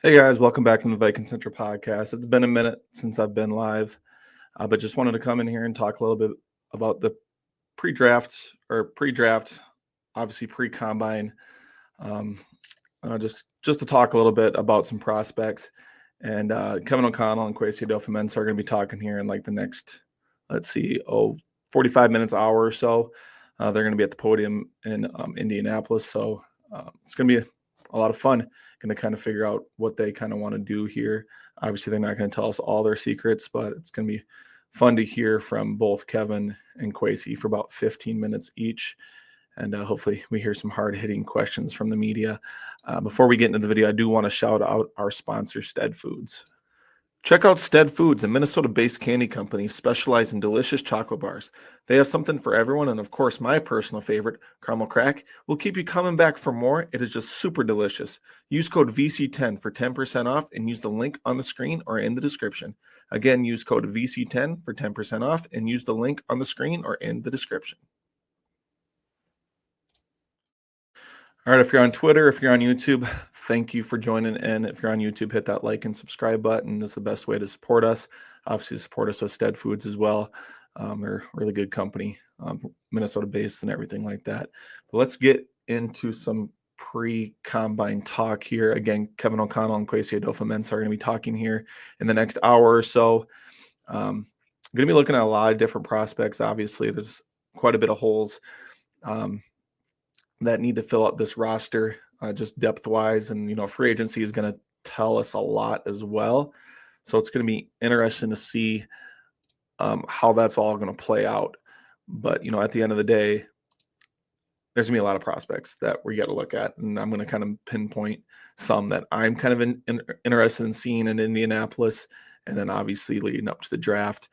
Hey guys, welcome back to the Vikings Central podcast. It's been a minute since I've been live, but just wanted to come in here and talk a little bit about the pre-draft, obviously pre-combine, um, just to talk a little bit about some prospects. And Kevin O'Connell and Kwesi Adolfo-Mensah are going to be talking here in like the next, 45 minutes, hour or so. They're going to be at the podium in Indianapolis, so it's going to be a lot of fun. Going to kind of figure out what they kind of want to do here. Obviously, they're not going to tell us all their secrets, but it's going to be fun to hear from both Kevin and Kwesi for about 15 minutes each. And hopefully we hear some hard-hitting questions from the media. Before we get into the video, I do want to shout out our sponsor, Stead Foods. Check out Stead Foods, a Minnesota-based candy company specialized in delicious chocolate bars. They have something for everyone, and of course, my personal favorite, caramel crack, will keep you coming back for more. It is just super delicious. Use code VC10 for 10% off and use the link on the screen or in the description. Again, use code VC10 for 10% off and use the link on the screen or in the description. All right, if you're on Twitter, if you're on YouTube, thank you for joining in. If you're on YouTube, hit that like and subscribe button. It's the best way to support us. Obviously, support us with Stead Foods as well. They're a really good company, Minnesota-based and everything like that. But let's get into some pre-combine talk here. Again, Kevin O'Connell and Kwesi Adolfo-Mensah are going to be talking here in the next hour or so. Going to be looking at a lot of different prospects. Obviously, there's quite a bit of holes that need to fill out this roster, just depth-wise. And, free agency is going to tell us a lot as well. So it's going to be interesting to see how that's all going to play out. But, at the end of the day, there's going to be a lot of prospects that we got to look at. And I'm going to kind of pinpoint some that I'm kind of interested in seeing in Indianapolis, and then obviously leading up to the draft.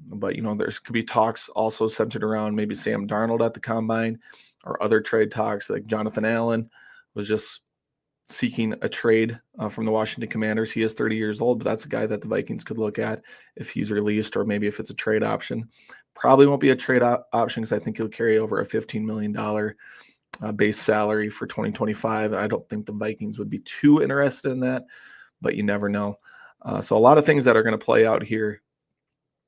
But, there's could be talks also centered around maybe Sam Darnold at the combine, or other trade talks like Jonathan Allen was just seeking a trade from the Washington Commanders. He is 30 years old, but that's a guy that the Vikings could look at if he's released, or maybe if it's a trade option. Probably won't be a trade option because I think he'll carry over a $15 million base salary for 2025. And I don't think the Vikings would be too interested in that, but you never know. So a lot of things that are going to play out here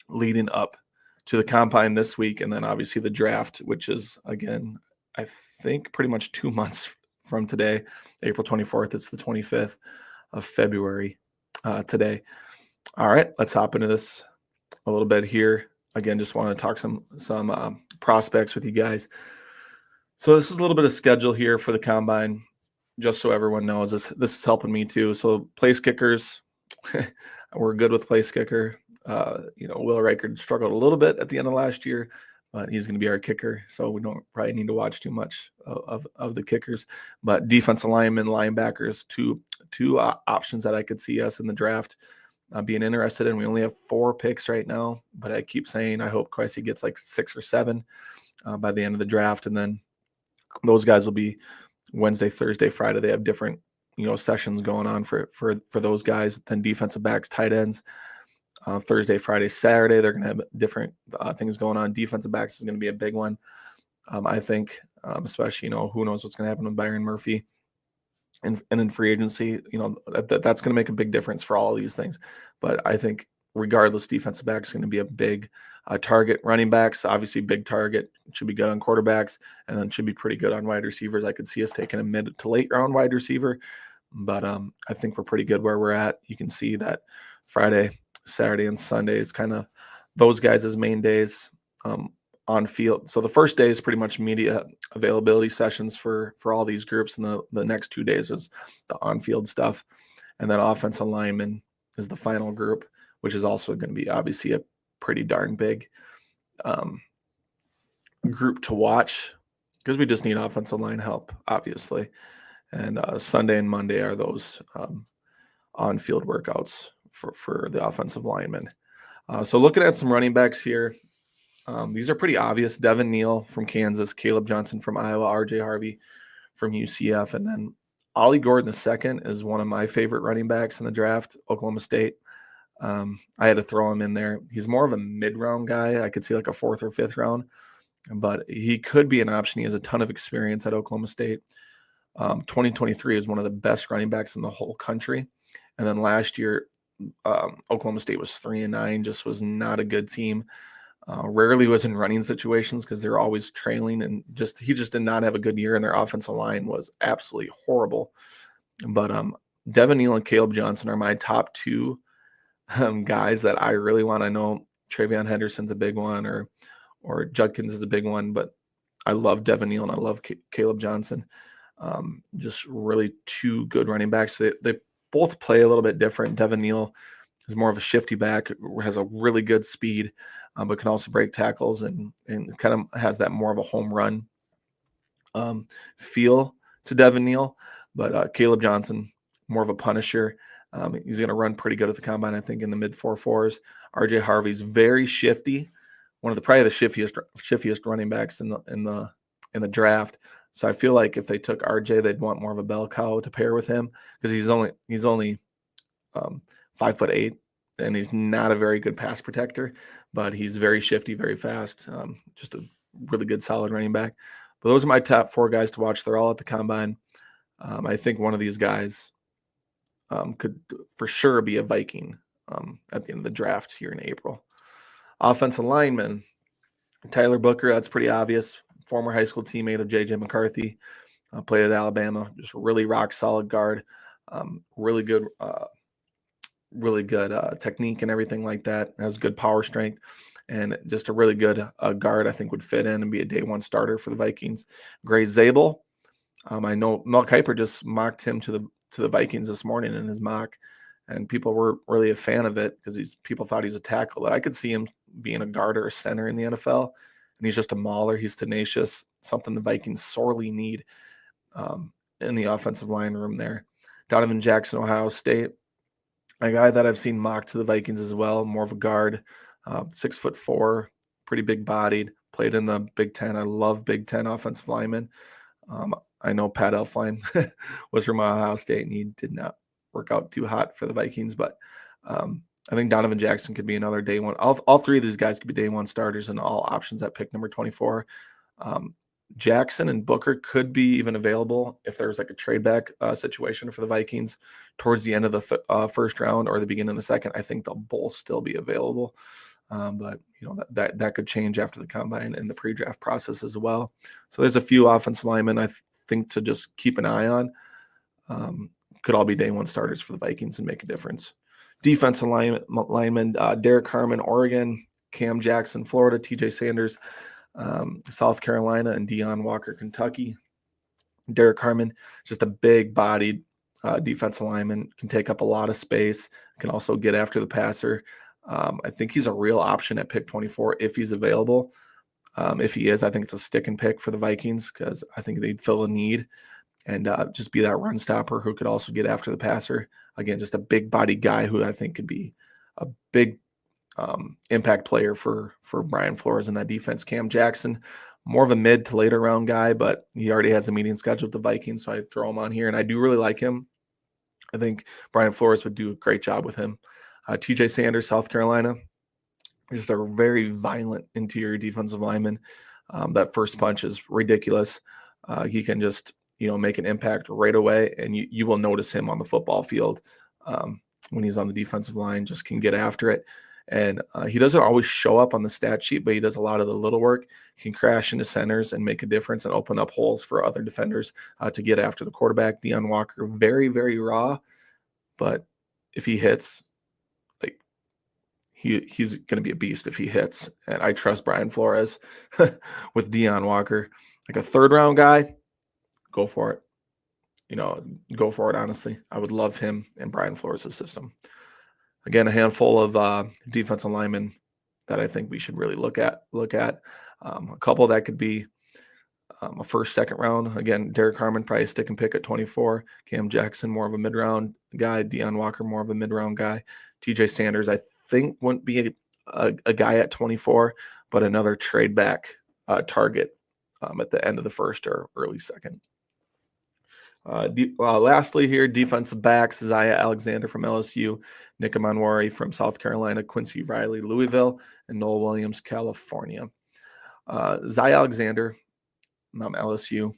leading up to the combine this week, and then obviously the draft, which is, again, I think pretty much 2 months from today, April 24th. It's the 25th of February today. All right, let's hop into this a little bit here. Again, just want to talk some prospects with you guys. So this is a little bit of schedule here for the combine, just so everyone knows. This is helping me too. So place kickers, we're good with place kicker. Will Reichard struggled a little bit at the end of last year, but he's going to be our kicker, so we don't probably need to watch too much of the kickers. But defensive linemen, linebackers, two options that I could see us in the draft being interested in. We only have 4 picks right now, but I keep saying I hope Kwesi gets like 6 or 7 by the end of the draft, and then those guys will be Wednesday, Thursday, Friday. They have different sessions going on for those guys. Then defensive backs, tight ends. Thursday, Friday, Saturday, they're going to have different things going on. Defensive backs is going to be a big one, I think, especially, who knows what's going to happen with Byron Murphy and in free agency. That's going to make a big difference for all of these things. But I think regardless, defensive backs is going to be a big target. Running backs, obviously big target. Should be good on quarterbacks, and then should be pretty good on wide receivers. I could see us taking a mid to late round wide receiver, but I think we're pretty good where we're at. You can see that Friday, Saturday, and Sunday is kind of those guys' main days on field. So the first day is pretty much media availability sessions for all these groups, and the next 2 days is the on-field stuff. And then offensive lineman is the final group, which is also going to be obviously a pretty darn big group to watch, because we just need offensive line help, obviously. And Sunday and Monday are those on-field workouts for the offensive linemen. So looking at some running backs here, these are pretty obvious. Devin Neal from Kansas, Caleb Johnson from Iowa, RJ Harvey from UCF, and then Ollie Gordon II is one of my favorite running backs in the draft, Oklahoma State. I had to throw him in there. He's more of a mid-round guy. I could see like a 4th or 5th round, but he could be an option. He has a ton of experience at Oklahoma State. 2023 is one of the best running backs in the whole country. And then last year, Oklahoma State was 3-9, just was not a good team. Rarely was in running situations because they're always trailing, and he just did not have a good year, and their offensive line was absolutely horrible. But Devin Neal and Caleb Johnson are my top two guys that I really want. I know Travion Henderson's a big one, or Judkins is a big one, but I love Devin Neal and I love Caleb Johnson. Just really two good running backs. They both play a little bit different. Devin Neal is more of a shifty back, has a really good speed, but can also break tackles and kind of has that more of a home run feel to Devin Neal. But Caleb Johnson, more of a punisher. He's going to run pretty good at the combine, I think, in the mid 4.4s. RJ Harvey's very shifty, one of the probably the shiftiest running backs in the draft. So I feel like if they took RJ, they'd want more of a bell cow to pair with him because he's only 5'8", and he's not a very good pass protector, but he's very shifty, very fast. Just a really good, solid running back. But those are my top 4 guys to watch. They're all at the combine. I think one of these guys could for sure be a Viking at the end of the draft here in April. Offensive lineman, Tyler Booker, that's pretty obvious. Former high school teammate of J.J. McCarthy, played at Alabama. Just really rock solid guard, really good technique and everything like that. Has good power strength, and just a really good guard. I think would fit in and be a day one starter for the Vikings. Gray Zabel, I know Mel Kiper just mocked him to the Vikings this morning in his mock, and people were really a fan of it because people thought he's a tackle. But I could see him being a guard or a center in the NFL, and he's just a mauler. He's tenacious, something the Vikings sorely need in the offensive line room there. Donovan Jackson, Ohio State, a guy that I've seen mocked to the Vikings as well, more of a guard, 6'4", pretty big bodied, played in the Big Ten. I love Big Ten offensive linemen. I know Pat Elflein was from Ohio State, and he did not work out too hot for the Vikings, but I think Donovan Jackson could be another day one. All 3 of these guys could be day one starters and all options at pick number 24. Jackson and Booker could be even available if there's like a trade back situation for the Vikings towards the end of the first round or the beginning of the second. I think they'll both still be available. But that could change after the combine and the pre-draft process as well. So there's a few offensive linemen I think to just keep an eye on. Could all be day one starters for the Vikings and make a difference. Defensive lineman, Derek Harmon, Oregon, Cam Jackson, Florida, TJ Sanders, South Carolina, and Deion Walker, Kentucky. Derek Harmon, just a big-bodied defensive lineman, can take up a lot of space, can also get after the passer. I think he's a real option at pick 24 if he's available. If he is, I think it's a stick and pick for the Vikings because I think they'd fill a need and just be that run stopper who could also get after the passer. Again, just a big-bodied guy who I think could be a big impact player for Brian Flores in that defense. Cam Jackson, more of a mid to later round guy, but he already has a meeting scheduled with the Vikings, so I throw him on here, and I do really like him. I think Brian Flores would do a great job with him. TJ Sanders, South Carolina, just a very violent interior defensive lineman. That first punch is ridiculous. He can just make an impact right away, and you will notice him on the football field when he's on the defensive line. Just can get after it. And he doesn't always show up on the stat sheet, but he does a lot of the little work. He can crash into centers and make a difference and open up holes for other defenders to get after the quarterback. Deion Walker, very, very raw, but if he hits, like he's going to be a beast if he hits. And I trust Brian Flores with Deion Walker. Like a third-round guy, go for it. Go for it, honestly. I would love him in Brian Flores' system. Again, a handful of defensive linemen that I think we should really look at. A couple that could be a first, second round. Again, Derek Harmon, probably stick and pick at 24. Cam Jackson, more of a mid-round guy. Deion Walker, more of a mid-round guy. TJ Sanders, I think, wouldn't be a guy at 24, but another trade back target at the end of the first or early second. Lastly here, defensive backs, Zaya Alexander from LSU, Nick Amanwari from South Carolina, Quincy Riley, Louisville, and Noel Williams, California. Zaya Alexander, LSU,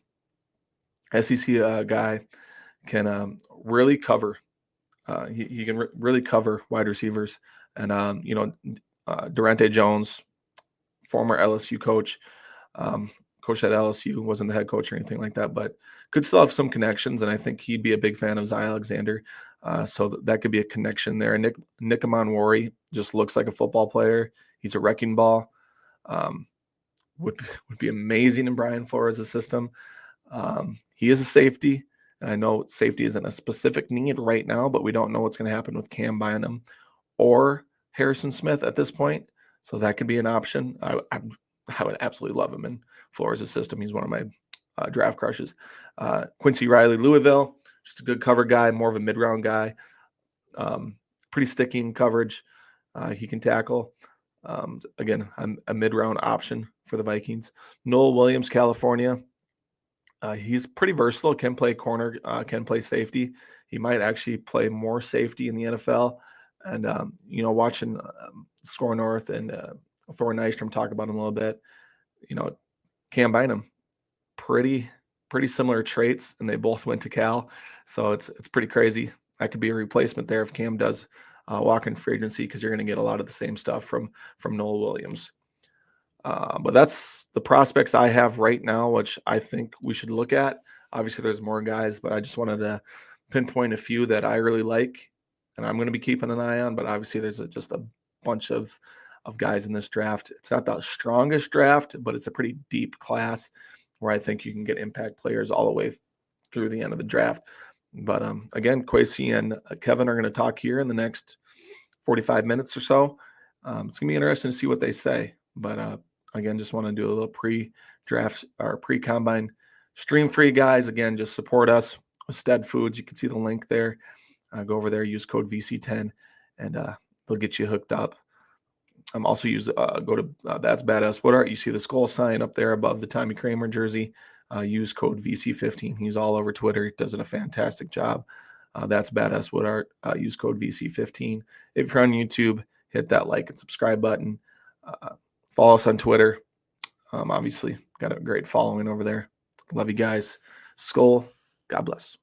SEC guy, can really cover He can really cover wide receivers. And, Durante Jones, former LSU coach, coach at LSU, wasn't the head coach or anything like that, but could still have some connections. And I think he'd be a big fan of Zy Alexander. So that could be a connection there. Nick Amonwori just looks like a football player. He's a wrecking ball. Um, would be amazing in Brian Flores' system. He is a safety, and I know safety isn't a specific need right now, but we don't know what's going to happen with Cam Bynum or Harrison Smith at this point. So that could be an option. I would absolutely love him in Flores' system. He's one of my draft crushes. Quincy Riley, Louisville, just a good cover guy, more of a mid-round guy. Pretty sticky in coverage. He can tackle. Again, a mid-round option for the Vikings. Noel Williams, California. He's pretty versatile, can play corner, can play safety. He might actually play more safety in the NFL. And, watching Score North and Thor Nystrom talk about him a little bit, Cam Bynum, pretty similar traits, and they both went to Cal. So it's pretty crazy. That could be a replacement there if Cam does walk in free agency, because you're going to get a lot of the same stuff from Noel Williams. But that's the prospects I have right now, which I think we should look at. Obviously, there's more guys, but I just wanted to pinpoint a few that I really like and I'm going to be keeping an eye on. But obviously, there's just a bunch of guys in this draft. It's not the strongest draft, but it's a pretty deep class where I think you can get impact players all the way through the end of the draft. But again, Kwesi and Kevin are going to talk here in the next 45 minutes or so. It's going to be interesting to see what they say. But again, just want to do a little pre-draft or pre-combine stream free, guys. Again, just support us with Stead Foods. You can see the link there. Go over there, use code VC10, and they'll get you hooked up. Also go to That's Badass Wood Art. You see the skull sign up there above the Tommy Kramer jersey. Use code VC15. He's all over Twitter. Does a fantastic job. That's Badass Wood Art. Use code VC15. If you're on YouTube, hit that like and subscribe button. Follow us on Twitter. Obviously, got a great following over there. Love you guys. Skull, God bless.